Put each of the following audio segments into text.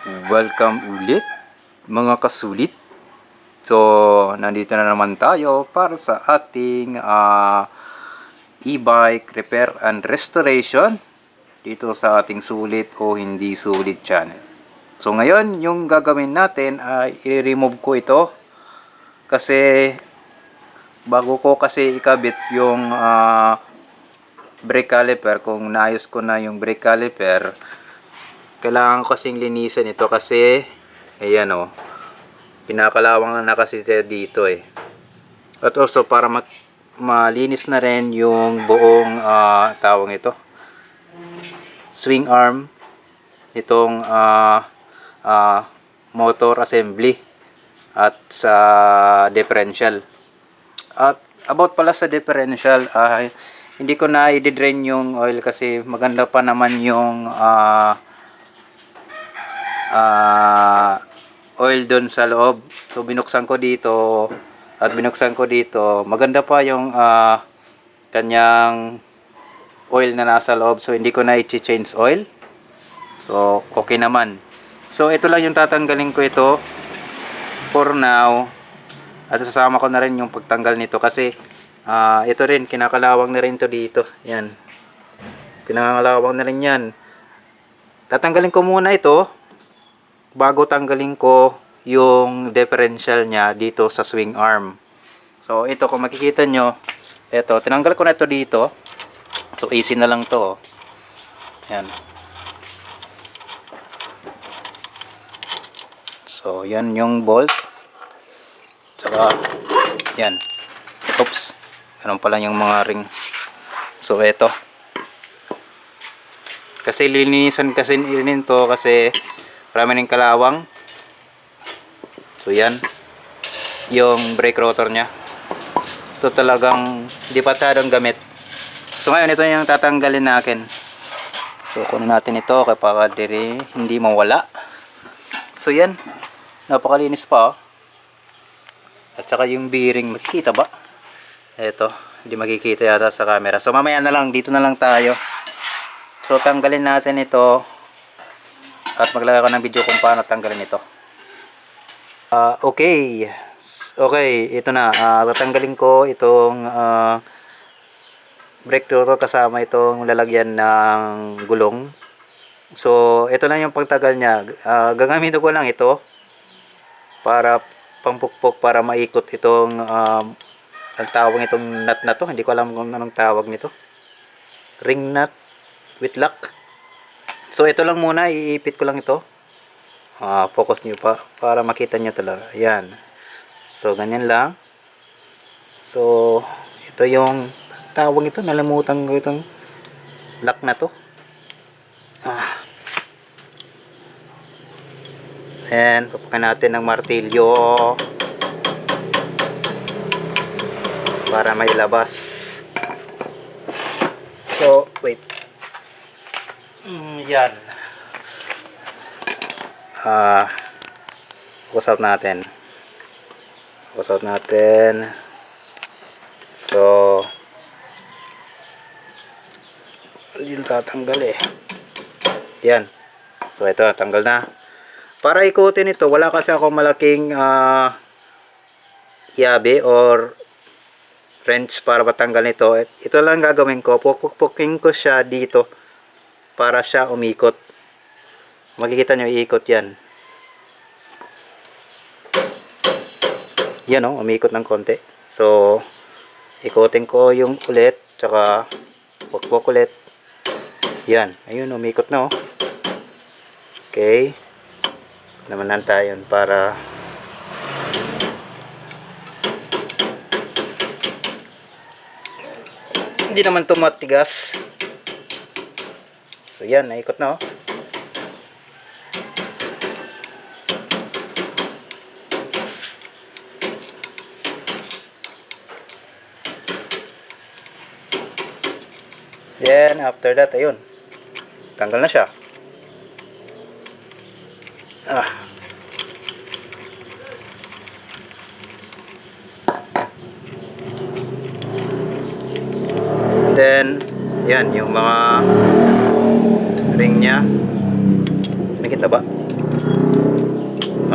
Welcome ulit mga kasulit. So, nandito na naman tayo para sa ating e-bike repair and restoration dito sa ating sulit o hindi sulit channel. So, ngayon yung gagawin natin ay i-remove ko ito kasi bago ko kasi ikabit yung brake caliper, kung naayos ko na yung brake caliper, kailangan ko kasing linisan ito kasi ayan o, pinakalawang na kasi dito eh. At also para malinis na rin yung buong tawag ito, swing arm itong motor assembly at sa differential. At about pala sa differential, hindi ko na i-drain yung oil kasi maganda pa naman yung oil doon sa loob. So binuksan ko dito at binuksan ko dito, maganda pa yung kanyang oil na nasa loob. So hindi ko na i-change oil. So okay naman. So ito lang yung tatanggalin ko ito for now. At sasama ko na rin yung pagtanggal nito kasi ito rin, kinakalawang na rin to dito. Yan, kinakalawang na rin yan. Tatanggalin ko muna ito bago tanggalin ko yung differential niya dito sa swing arm. So ito, kung makikita nyo, ito, tinanggal ko na ito dito. So easy na lang to. Yan. So yan yung bolt. Saka yan. Oops. Ganun pala yung mga ring. So ito. Kasi linisan kasi rin to kasi marami ng kalawang. So yan yung brake rotor nya. Ito talagang di pa masyadong gamit. So ngayon ito yung tatanggalin natin. So kunin natin ito kapag hindi mawala. So yan, napakalinis pa oh. At saka yung bearing, makikita ba? Ito, hindi makikita yata sa camera. So mamaya na lang, dito na lang tayo. So tanggalin natin ito at maglalagay ko ng video kung paano tanggalin ito. Okay, ito na. Tatanggalin ko itong brake rotor kasama itong lalagyan ng gulong. So ito lang yung pagtagal niya. Gagamitin ko lang ito para pampukpok, para maikot itong ang tawag itong nut na to. Hindi ko alam kung anong tawag nito. Ring nut with lock. So ito lang muna, iipit ko lang ito. Focus nyo pa para makita nyo talaga. Ayan. So ganyan lang. So ito yung tawag ito, nalamutan ko itong lock na to. And papakan natin ng martilyo para mailabas. So wait. Yan. Close out natin. Close out natin. So hindi tatanggal eh. Yan. So ito, tanggal na. Para ikutin ito, wala kasi ako malaking yabe or wrench para matanggal nito. Ito lang gagawin ko. Pupukpukin ko siya dito para siya umikot. Makikita nyo, iikot yan. Yan o, umikot ng konti. So ikutin ko yung ulit, tsaka pukpuk ulit. Yan, ayun, umikot na o. Okay, naman lang tayo para hindi naman ito matigas. So yan, naikot na oh. Then after that, ayun, tanggal na siya. Then yan yung mga ring nya, nakita ba?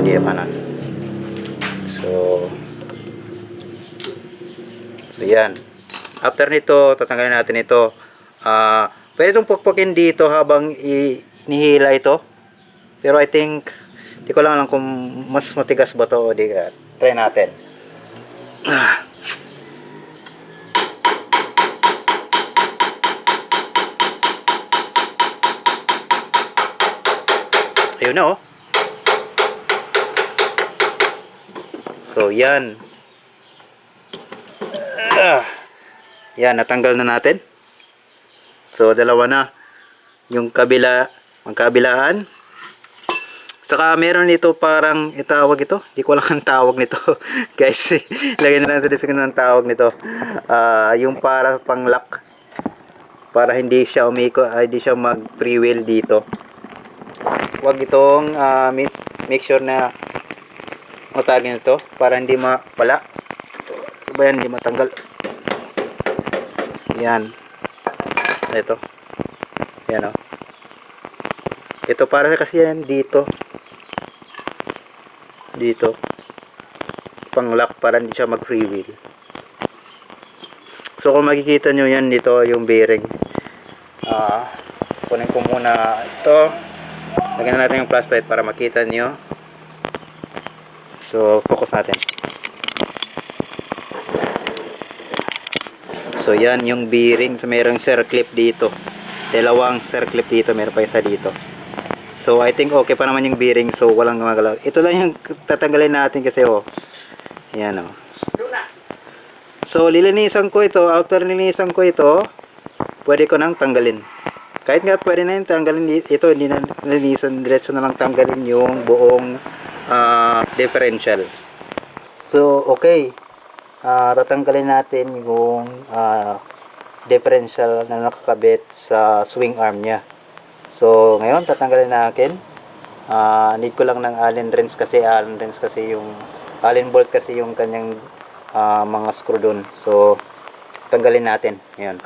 di pa na. So yan. After nito, tatanggalin natin ito. Pwede itong pukpukin dito habang inihila ito. Pero I think, di ko lang alam kung mas matigas ba to o di. Try natin. Ayun na oh. So yan. Yan, natanggal na natin. So dalawa na. Yung kabila, magkabilaan. Saka meron ito parang itawag ito. Hindi ko alam ang tawag nito. Guys, lagyan na lang sa description ng tawag nito. Yung para pang lock. Para hindi siya hindi siya mag-freewheel dito. Huwag itong make sure na matagin ito para hindi mapala. Ito ba yan? Hindi matanggal. Yan. Ito. Yan o. Ito para kasi yan dito. Dito. Pang lock para hindi siya mag freewheel. So kung makikita nyo yan dito yung bearing. Kunin ko muna ito. Lagyan na natin yung flashlight para makita nyo. So focus natin. So yan yung bearing. So mayroong circlip dito. Dalawang circlip dito. Meron pa isa dito. So I think okay pa naman yung bearing. So walang gumagalaw. Ito lang yung tatanggalin natin kasi oh. Yan oh. So lilinisan ko ito. After lilinisan ko ito, pwede ko nang tanggalin. Kahit nga pwede na yung tanggalin ito. Hindi na lilinisan. Diretso na lang tanggalin yung buong differential. So okay. Tatanggalin natin yung differential na nakakabit sa swing arm niya. So ngayon tatanggalin natin. Need ko lang ng Allen wrench kasi yung Allen bolt kasi yung kanyang mga screw doon. So tanggalin natin. Ngayon.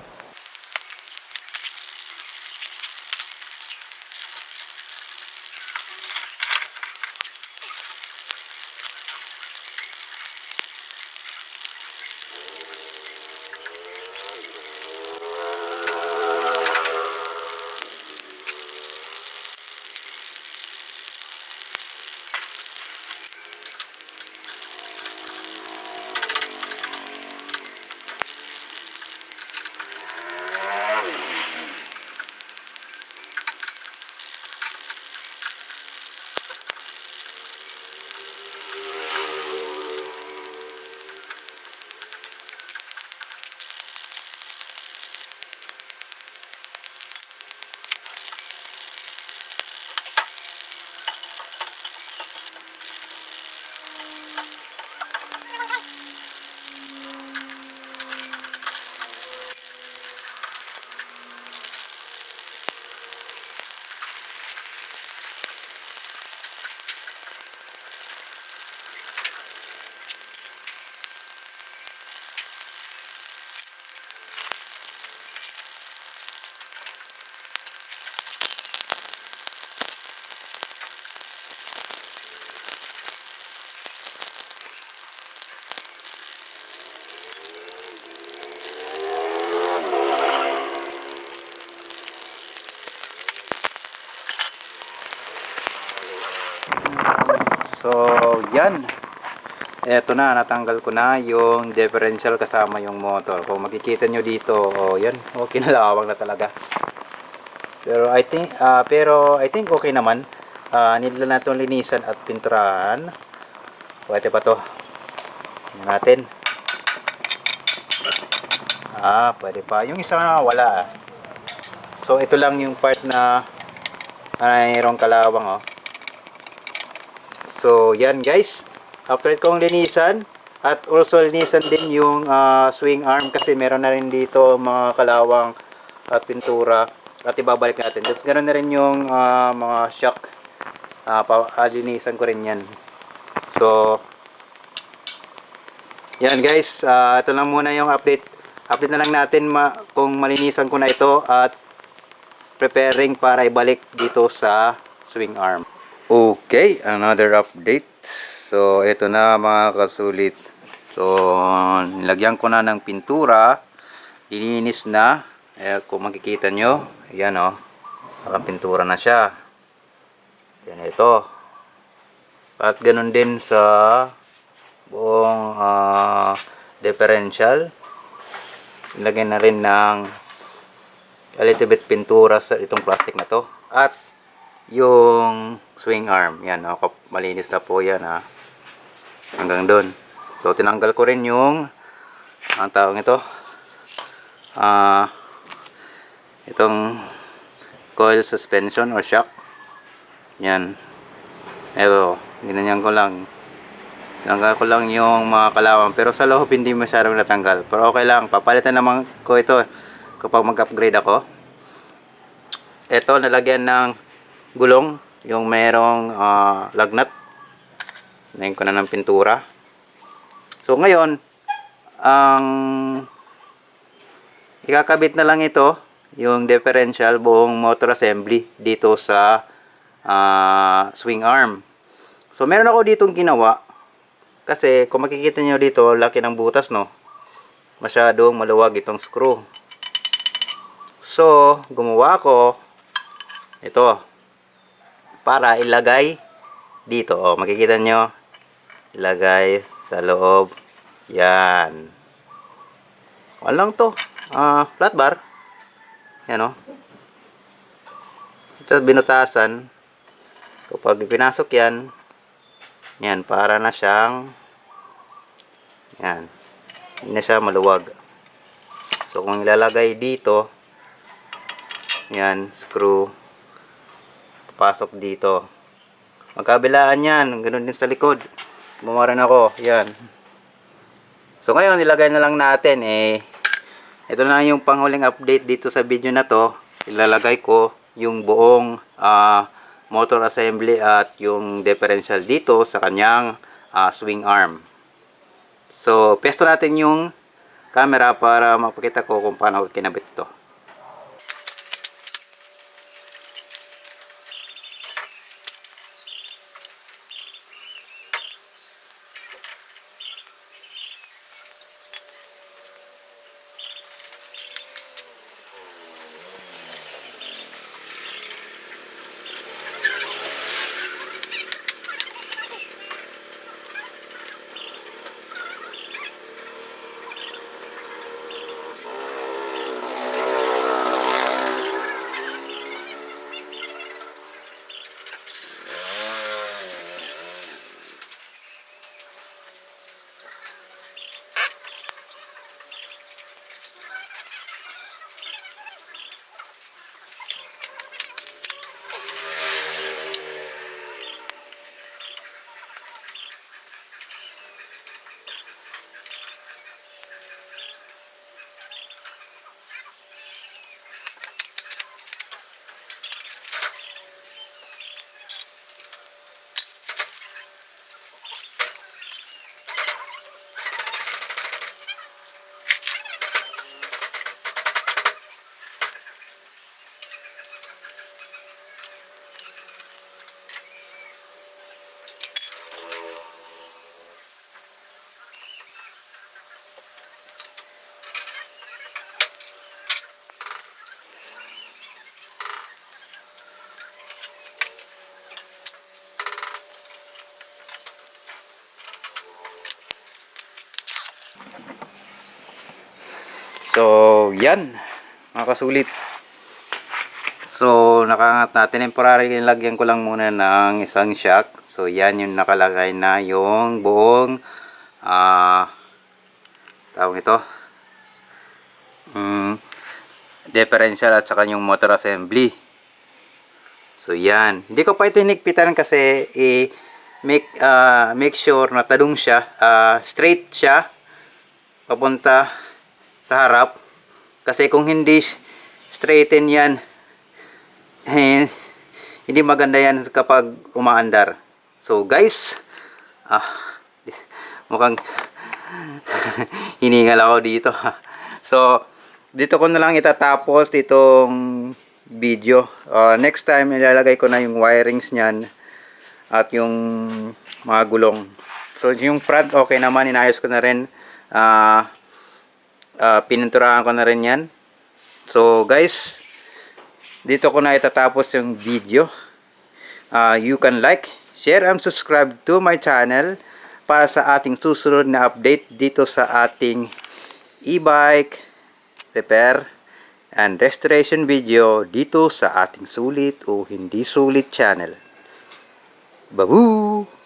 So, yan. Eto na, natanggal ko na yung differential kasama yung motor. Kung makikita nyo dito, oh, yan, okay na lawang na talaga. Pero I think okay naman. Need lang natin linisan at pinturahan. Pwede pa to. Tingnan natin. Pwede pa. Yung isa nga wala. So, ito lang yung part na mayroong kalawang, oh. So, yan guys. After kong linisan, at also linisan din yung swing arm kasi meron na rin dito mga kalawang at pintura. At ibabalik natin. Tapos ganoon na rin yung mga shock. Linisan ko rin yan. So, yan guys. Ito lang muna yung update. Update na lang natin kung malinisan ko na ito at preparing para ibalik dito sa swing arm. Okay, another update. So, ito na mga kasulit. So, nilagyan ko na ng pintura. Lininis na. Kung makikita nyo, ayan o. Nakapintura na siya. Yan ito. At ganun din sa buong differential. Nilagyan na rin ng a little bit pintura sa itong plastic na to. At yung swing arm. Yan, malinis na po yan ha. Hanggang doon. So, tinanggal ko rin yung ang tawag ito. Itong coil suspension or shock. Yan. Ito, ginanyan ko lang. Tinanggal ko lang yung mga kalawang. Pero sa loob hindi masyadong natanggal. Pero okay lang. Papalitan naman ko ito kapag mag-upgrade ako. Ito, nalagyan ng gulong. Yung merong lagnat. Lagyan ko na ng pintura. So ngayon, ang ikakabit na lang ito, yung differential buong motor assembly dito sa swing arm. So meron ako ditong ginawa. Kasi kung makikita nyo dito, laki ng butas, no? Masyadong maluwag itong screw. So, gumawa ko ito para ilagay dito. Makikita nyo, ilagay sa loob. Yan. Walang to. Flat bar. Yan o. Ito binutasan. Kapag pinasok yan, yan, para na siyang yan. Hindi na siya maluwag. So, kung ilalagay dito, yan, screw, papasok dito. Magkabilaan yan. Ganun din sa likod. Bumaran ako. Yan. So ngayon, nilagay na lang natin ito na yung panghuling update dito sa video na to. Ilalagay ko yung buong motor assembly at yung differential dito sa kanyang swing arm. So, pesto natin yung camera para mapakita ko kung paano kinabit ito. So, yan. Mga kasulit. So, nakangat natin. Temporary, lagyan ko lang muna ng isang shock. So, yan yung nakalagay na yung buong tawag ito. Differential at saka yung motor assembly. So, yan. Hindi ko pa ito hinigpitan kasi make sure na talong siya. Straight siya. Papunta sa harap. Kasi kung hindi straighten yan, hindi maganda yan kapag umaandar. So guys, mukhang hiningal ako dito. So dito ko na lang itatapos itong video. Next time ilalagay ko na yung wirings niyan at yung mga gulong. So yung front okay naman, inayos ko na rin, pininturahan ko na rin yan. So guys, dito ko na itatapos yung video. You can like, share, and subscribe to my channel para sa ating susunod na update dito sa ating e-bike repair and restoration video dito sa ating sulit o hindi sulit channel. Babu!